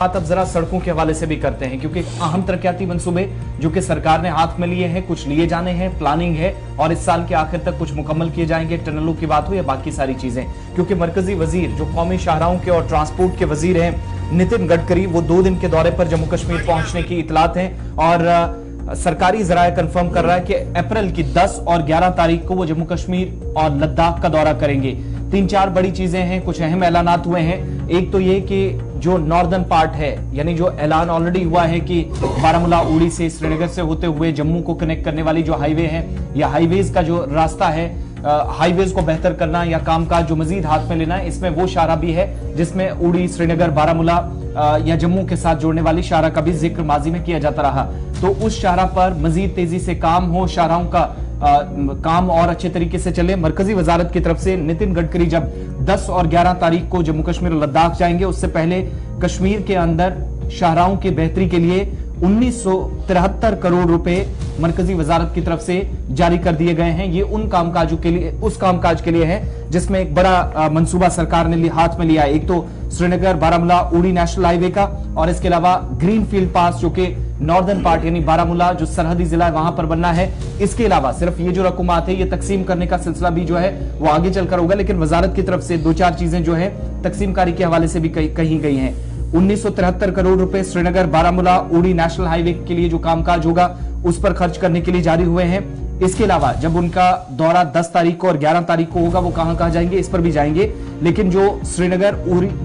बात अब जरा सड़कों के हवाले से भी करते हैं, क्योंकि अहम तरक्याती मंसूबे जो कि सरकार ने हाथ में लिए हैं, कुछ लिए जाने हैं, प्लानिंग है और इस साल के आखिर तक कुछ मुकम्मल किए जाएंगे। टनलों की बात हो या बाकी सारी चीजें, क्योंकि मरकजी वजीर जो कौमी शाहराहों के और ट्रांसपोर्ट के वजीर हैं नितिन गडकरी, वो 2 दिन के दौरे पर जम्मू कश्मीर पहुंचने की इतलात हैं और सरकारी जराया कंफर्म कर रहा है कि अप्रैल की 10 और 11 तारीख को वो जम्मू कश्मीर और लद्दाख का दौरा करेंगे। 3-4 बड़ी चीजें हैं, कुछ अहम ऐलानात हुए हैं। एक तो ये कि जो नॉर्दर्न पार्ट है, यानी जो ऐलान ऑलरेडी हुआ है कि बारामूला उड़ी से श्रीनगर से होते हुए जम्मू को कनेक्ट करने वाली जो हाईवे है या हाईवेज का जो रास्ता है, हाईवेज को बेहतर करना या कामकाज जो मजीद हाथ में लेना है, इसमें वो शाहरा भी है जिसमें उड़ी, श्रीनगर, बारामूला या जम्मू के साथ जोड़ने वाली शाहरा का भी जिक्र माजी में किया जाता रहा। तो उस शाहरा पर मजीद तेजी से काम हो, शाहराओं का काम और अच्छे तरीके से चले। मरकजी वजारत की तरफ से नितिन गडकरी जब 10 और 11 तारीख को जम्मू कश्मीर और लद्दाख जाएंगे, उससे पहले कश्मीर के अंदर शाहराओं की बेहतरी के लिए 1973 करोड़ रुपए मरकजी वजारत की तरफ से जारी कर दिए गए हैं। ये उन कामकाजों के लिए, उस कामकाज के लिए है जिसमें एक बड़ा मंसूबा सरकार ने हाथ में लिया है। एक तो श्रीनगर बारामूला उड़ी नेशनल हाईवे का और इसके अलावा ग्रीन फील्ड पास जो कि नॉर्दर्न पार्ट यानी बारामूला जो सरहदी जिला है वहां पर बनना है। इसके अलावा सिर्फ ये जो रकूमात है ये तकसीम करने का सिलसिला भी जो है वो आगे चलकर होगा, लेकिन वजारत की तरफ से 2-4 चीजें जो है तकसीमकारी के हवाले से भी कही गई हैं। 1973 करोड़ रुपए श्रीनगर बारामूला उड़ी नेशनल हाईवे के लिए जो कामकाज होगा उस पर खर्च करने के लिए जारी हुए हैं। इसके अलावा जब उनका दौरा 10 तारीख को और 11 तारीख को होगा, वो कहां जाएंगे इस पर भी जाएंगे। लेकिन जो श्रीनगर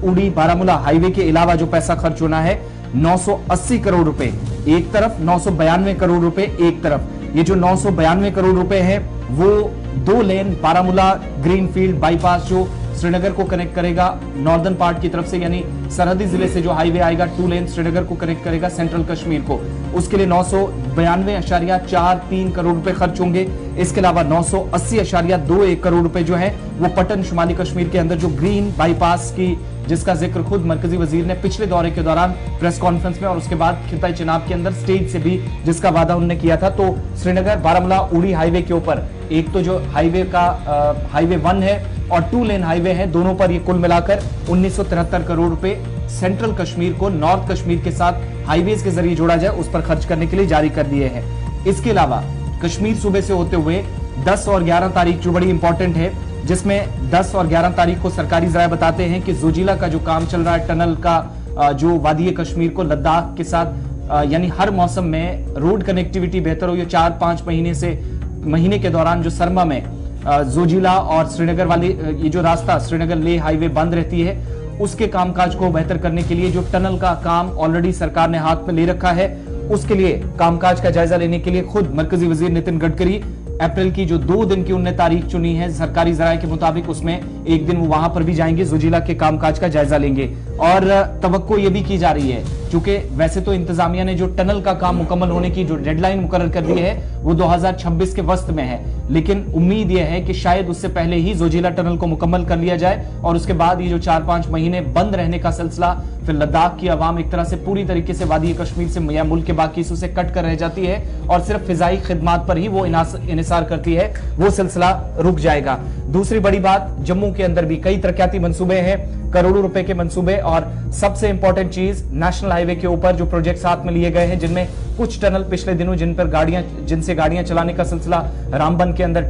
उड़ी बारामूला हाईवे के अलावा जो पैसा खर्च होना है 980 करोड़ रुपए एक तरफ, 992 करोड़ रुपए एक तरफ। ये जो 992 करोड़ रुपए है वो 2 लेन बारामूला ग्रीनफील्ड बाईपास जो श्रीनगर को कनेक्ट करेगा नॉर्दर्न पार्ट की तरफ से, यानी सरहदी जिले से जो हाईवे आएगा 2 लेन श्रीनगर को कनेक्ट करेगा सेंट्रल कश्मीर को, उसके लिए 992.43 करोड़ रुपए खर्च होंगे। इसके अलावा 980.21 करोड़ रुपए जो है वो पटन शुमाली कश्मीर के अंदर जो ग्रीन बाईपास की, जिसका जिक्र खुद मरकजी वजीर ने पिछले दौरे के दौरान प्रेस कॉन्फ्रेंस में और उसके बाद खिताई चुनाव के अंदर स्टेज से भी जिसका वादा उन्होंने किया था। तो श्रीनगर बारामूला उड़ी हाईवे के ऊपर एक तो जो हाईवे का हाईवे 1 है और 2 लेन हाईवे है, दोनों पर ये कुल मिलाकर 1973 करोड़ रुपए सेंट्रल कश्मीर को नॉर्थ कश्मीर के साथ हाईवेज के जरिए जोड़ा जाए उस पर खर्च करने के लिए जारी कर दिए हैं। इसके अलावा कश्मीर सूबे से होते हुए 10 और 11 तारीख जो बड़ी इंपॉर्टेंट है, जिसमें 10 और 11 तारीख को सरकारी जराये बताते हैं कि जोजिला का जो काम चल रहा है टनल का, जो वादी कश्मीर को लद्दाख के साथ यानी हर मौसम में रोड कनेक्टिविटी बेहतर हो, ये 4-5 महीने के दौरान जो सरमा में जोजिला और श्रीनगर वाली ये जो रास्ता श्रीनगर ले हाईवे बंद रहती है, उसके कामकाज को बेहतर करने के लिए जो टनल का काम ऑलरेडी सरकार ने हाथ में ले रखा है, उसके लिए कामकाज का जायजा लेने के लिए खुद मरकजी वजीर नितिन गडकरी अप्रैल की जो 2 दिन की उन्होंने तारीख चुनी है सरकारी जराये के मुताबिक, उसमें एक दिन वो वहां पर भी जाएंगे, जोजिला के कामकाज का जायजा लेंगे। और तवक्को ये भी की जा रही है, क्योंकि वैसे तो इंतजामिया ने जो टनल का काम मुकम्मल होने की जो डेडलाइन मुकर्रर कर दी है वो 2026 के वस्त में है, लेकिन उम्मीद यह है कि शायद उससे पहले ही जोजिला टनल को मुकम्मल कर लिया जाए और उसके बाद ये जो 4-5 महीने बंद रहने का सिलसिला, फिर लद्दाख की आवाम एक तरह से पूरी तरीके से वादी कश्मीर से या मुल्क के बाकी हिस्सों से कट कर रह जाती है और सिर्फ फिजाई खिदमात पर ही वो इन्हिसार करती है, वो सिलसिला रुक जाएगा। दूसरी बड़ी बात, जम्मू के अंदर भी कई तरक्याती मंसूबे हैं, करोड़ों रुपए के मंसूबे, और सबसे इंपॉर्टेंट चीज नेशनल हाईवे के ऊपर जो प्रोजेक्ट्स हाथ में लिए गए हैं, जिनमें कुछ टनल पिछले दिनों जिनसे गाड़ियां चलाने का सिलसिला रामबन के अंदर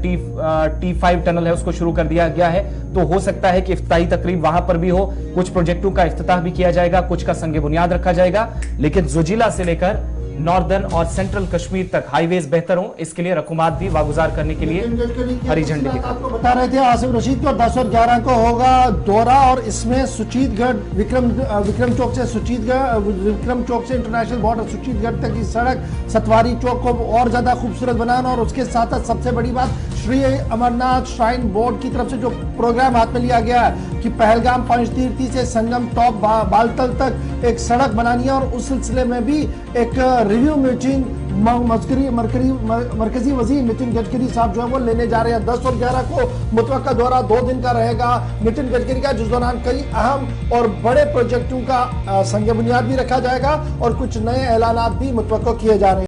T5 टनल है उसको शुरू कर दिया गया है, तो हो सकता है कि इफ्तिताही तकरीब वहां पर भी हो, कुछ प्रोजेक्टों का इफ्तिताह भी किया जाएगा, कुछ का संगे बुनियाद रखा जाएगा, लेकिन जोजिला से लेकर नॉर्दर्न और सेंट्रल कश्मीर तक हाईवेज बेहतर हो, इसके लिए रकूमात भी वागुजार करने के लिए हरी झंडी दिखा। आपको बता रहे थे आसिफ रशीद को 10 और 11 को होगा दौरा, और इसमें सुचीतगढ़ विक्रम चौक से इंटरनेशनल बॉर्डर सुचीतगढ़ तक की सड़क सतवारी चौक को और ज्यादा खूबसूरत बनाना, और उसके साथ सबसे बड़ी बात श्री अमरनाथ श्राइन बोर्ड की तरफ से जो प्रोग्राम हाथ में लिया गया है कि पहलगाम पंचतीर्थी से संगम टॉप बालतल तक एक सड़क बनानी है, और उस सिलसिले में भी एक रिव्यू मीटिंग मरकजी वजीर नितिन गडकरी साहब जो है वो लेने जा रहे हैं। 10 और 11 को मुतवक्का दौरा 2 दिन का रहेगा नितिन गडकरी का, जिस दौरान कई अहम और बड़े प्रोजेक्टों का संग बुनियाद भी रखा जाएगा और कुछ नए ऐलानात भी मुतवक्का किए जा रहे हैं।